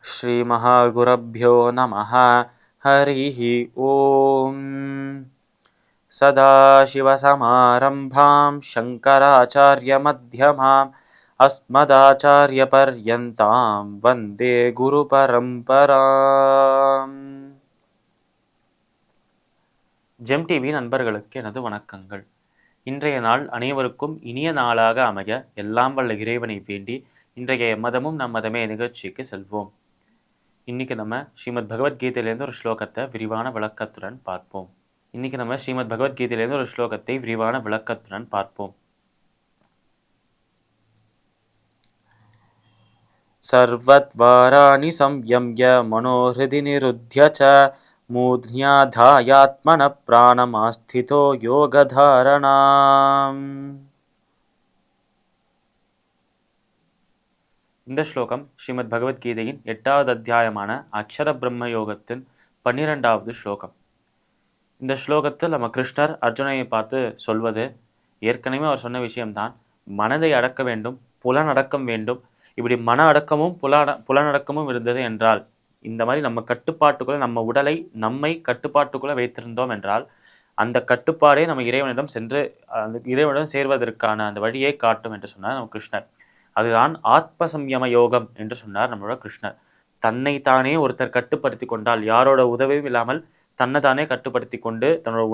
ஸ்ரீ மகாகுரப்யோ நமஹ. ஹரிஹ ஓம். சதாசிவசமாரம்பாம் சங்கராச்சார்யமத்யமாம் அஸ்மதாச்சார்யபர்யந்தாம் வந்தே குரு பரம்பராம். GeM TV நண்பர்களுக்கு எனது வணக்கங்கள். இன்றைய நாள் அனைவருக்கும் இனிய நாளாக அமைய எல்லாம் வல்ல இறைவனை வேண்டி இன்றைய மதமும் நம் மதமே நிகழ்ச்சிக்கு செல்வோம். இன்னைக்கு நம்ம ஸ்ரீமத் பகவத்கீதையிலேருந்து ஒரு ஸ்லோகத்தை விரிவான விளக்கத்துடன் பார்ப்போம். சர்வத்வாராணி சம்யம்ய மனோஹிருதி நிருத்ய ச மூத்ன்யாதாயாத்மன பிராணமாஸ்திதோ யோகதாரணாம். இந்த ஸ்லோகம் ஸ்ரீமத் பகவத்கீதையின் 8வது அத்தியாயமான அக்ஷர பிரம்ம யோகத்தின் 12வது ஸ்லோகம். இந்த ஸ்லோகத்தில் நம்ம கிருஷ்ணர் அர்ஜுனனை பார்த்து சொல்வது ஏற்கனவே அவர் சொன்ன விஷயம்தான். மனதை அடக்க வேண்டும், புலனடக்கம் வேண்டும். இப்படி மன அடக்கமும் புலனடக்கமும் இருந்தது என்றால், இந்த மாதிரி நம்ம கட்டுப்பாட்டுக்குள்ள நம்ம உடலை நம்மை கட்டுப்பாட்டுக்குள்ள வைத்திருந்தோம் என்றால், அந்த கட்டுப்பாடே நம்ம இறைவனிடம் சென்று அந்த இறைவனிடம் சேர்வதற்கான அந்த வழியை காட்டும் என்று சொன்னார் நம்ம கிருஷ்ணர். அதுதான் ஆத்ம சம்யம யோகம் என்று சொன்னார் நம்மளோட கிருஷ்ணர். தன்னைத்தானே ஒருத்தர் கட்டுப்படுத்தி கொண்டால், யாரோட உதவியும் இல்லாமல் தன்னைத்தானே கட்டுப்படுத்தி கொண்டு, தன்னோட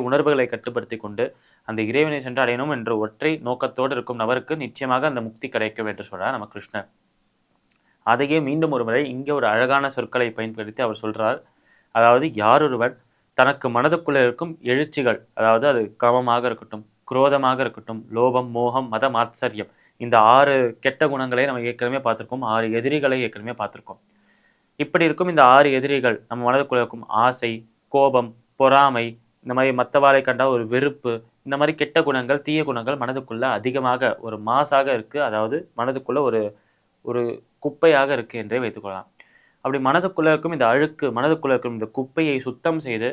உணர்வுகளை கட்டுப்படுத்தி கொண்டு அந்த இறைவனை சென்று அடையணும் என்ற ஒற்றை நோக்கத்தோடு இருக்கும் நபருக்கு நிச்சயமாக அந்த முக்தி கிடைக்கும் என்று சொல்றார் நம்ம கிருஷ்ணர். அதையே மீண்டும் ஒரு முறை இங்கே ஒரு அழகான சொற்களை பயன்படுத்தி அவர் சொல்றார். அதாவது யாரொருவர் தனக்கு மனதுக்குள்ள இருக்கும் எழுச்சிகள், அதாவது அது காமமாக இருக்கட்டும், குரோதமாக இருக்கட்டும், லோபம், மோகம், மதம், ஆத்சரியம், இந்த 6 கெட்ட குணங்களை நம்ம ஏற்கனவே பார்த்திருக்கோம். 6 எதிரிகளை ஏற்கனவே பார்த்திருக்கோம். இப்படி இருக்கும் இந்த 6 எதிரிகள் நம்ம மனதுக்குள்ள இருக்கும் ஆசை, கோபம், பொறாமை, இந்த மாதிரி மற்றவாளை கண்டா ஒரு வெறுப்பு, இந்த மாதிரி கெட்ட குணங்கள், தீய குணங்கள் மனதுக்குள்ள அதிகமாக ஒரு மாசாக இருக்கு. அதாவது மனதுக்குள்ள ஒரு ஒரு குப்பையாக இருக்கு என்றே வைத்துக்கொள்ளலாம். அப்படி மனதுக்குள்ள இருக்கும் இந்த அழுக்கு, மனதுக்குள்ள இருக்கும் இந்த குப்பையை சுத்தம் செய்து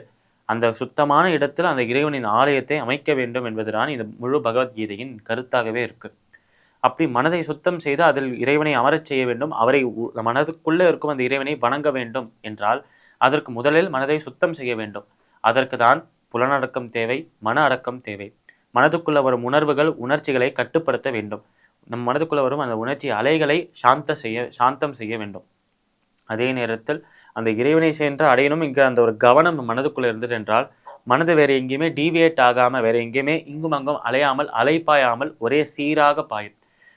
அந்த சுத்தமான இடத்தில் அந்த இறைவனின் ஆலயத்தை அமைக்க வேண்டும் என்பதுதான் இந்த முழு பகவத்கீதையின் கருத்தாகவே இருக்கு. அப்படி மனதை சுத்தம் செய்து அதில் இறைவனை அமரச் செய்ய வேண்டும், அவரை மனதுக்குள்ளே இருக்கும் அந்த இறைவனை வணங்க வேண்டும் என்றால் அதற்கு முதலில் மனதை சுத்தம் செய்ய வேண்டும். அதற்கு தான் புலனடக்கம் தேவை, மன அடக்கம் தேவை. மனதுக்குள்ள வரும் உணர்வுகள், உணர்ச்சிகளை கட்டுப்படுத்த வேண்டும். நம் மனதுக்குள்ள வரும் அந்த உணர்ச்சி அலைகளை சாந்தம் செய்ய வேண்டும். அதே நேரத்தில் அந்த இறைவனை சென்று அடையணும் என்கிற அந்த ஒரு கவனம் மனதுக்குள்ள இருந்தது என்றால், மனது வேற எங்கேயுமே டீவியேட் ஆகாம, வேற எங்கேயுமே இங்கும் அங்கும் அலையாமல், அலைப்பாயாமல் ஒரே சீராக பாயும்.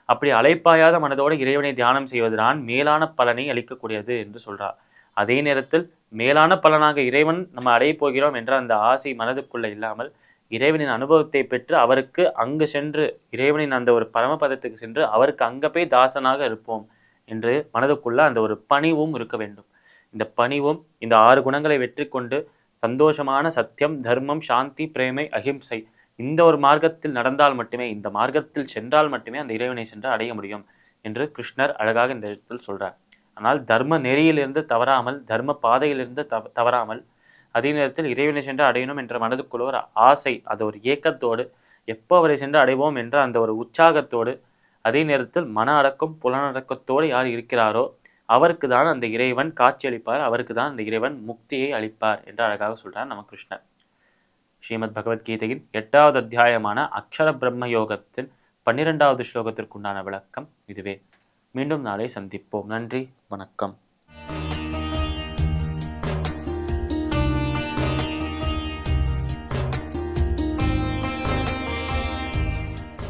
அப்படி அலைப்பாயாத மனதோடு இறைவனை தியானம் செய்வதுதான் மேலான பலனை அளிக்கக்கூடியது என்று சொல்றார். அதே நேரத்தில் மேலான பலனாக இறைவன் நம்ம அடைய போகிறோம் என்ற அந்த ஆசை மனதுக்குள்ள இல்லாமல், இறைவனின் அனுபவத்தை பெற்று அவருக்கு அங்கு சென்று, இறைவனின் அந்த ஒரு பரமபதத்துக்கு சென்று அவருக்கு அங்க போய் தாசனாக இருப்போம் என்று மனதுக்குள்ள அந்த ஒரு பணிவும் இருக்க வேண்டும். இந்த பணிவும் இந்த 6 குணங்களை வெற்றி கொண்டு சந்தோஷமான சத்தியம், தர்மம், சாந்தி, பிரேமை, அஹிம்சை, இந்த ஒரு மார்க்கத்தில் நடந்தால் மட்டுமே, இந்த மார்க்கத்தில் சென்றால் மட்டுமே அந்த இறைவனை சென்று அடைய முடியும் என்று கிருஷ்ணர் அழகாக இந்த இடத்தில் சொல்றார். ஆனால் தர்ம நெறியிலிருந்து தவறாமல், தர்ம பாதையிலிருந்து தவறாமல், அதே நேரத்தில் இறைவனை சென்று அடையணும் என்ற மனதுக்குள்ள ஒரு ஆசை, அது ஒரு ஏக்கத்தோடு, எப்போ அவரை சென்று அடைவோம் என்ற அந்த ஒரு உற்சாகத்தோடு, அதே நேரத்தில் மன அடக்கம், புலனடக்கத்தோடு யார் இருக்கிறாரோ அவருக்கு தான் அந்த இறைவன் காட்சியளிப்பார், அவருக்கு தான் அந்த இறைவன் முக்தியை அளிப்பார் என்று அழகாக சொல்றார் நம்ம கிருஷ்ணர். ஸ்ரீமத் பகவத்கீதையின் 8வது அத்தியாயமான அக்ஷர பிரம்ம யோகத்தின் 12வது ஸ்லோகத்திற்குண்டான விளக்கம் இதுவே. மீண்டும் நாளை சந்திப்போம். நன்றி, வணக்கம்.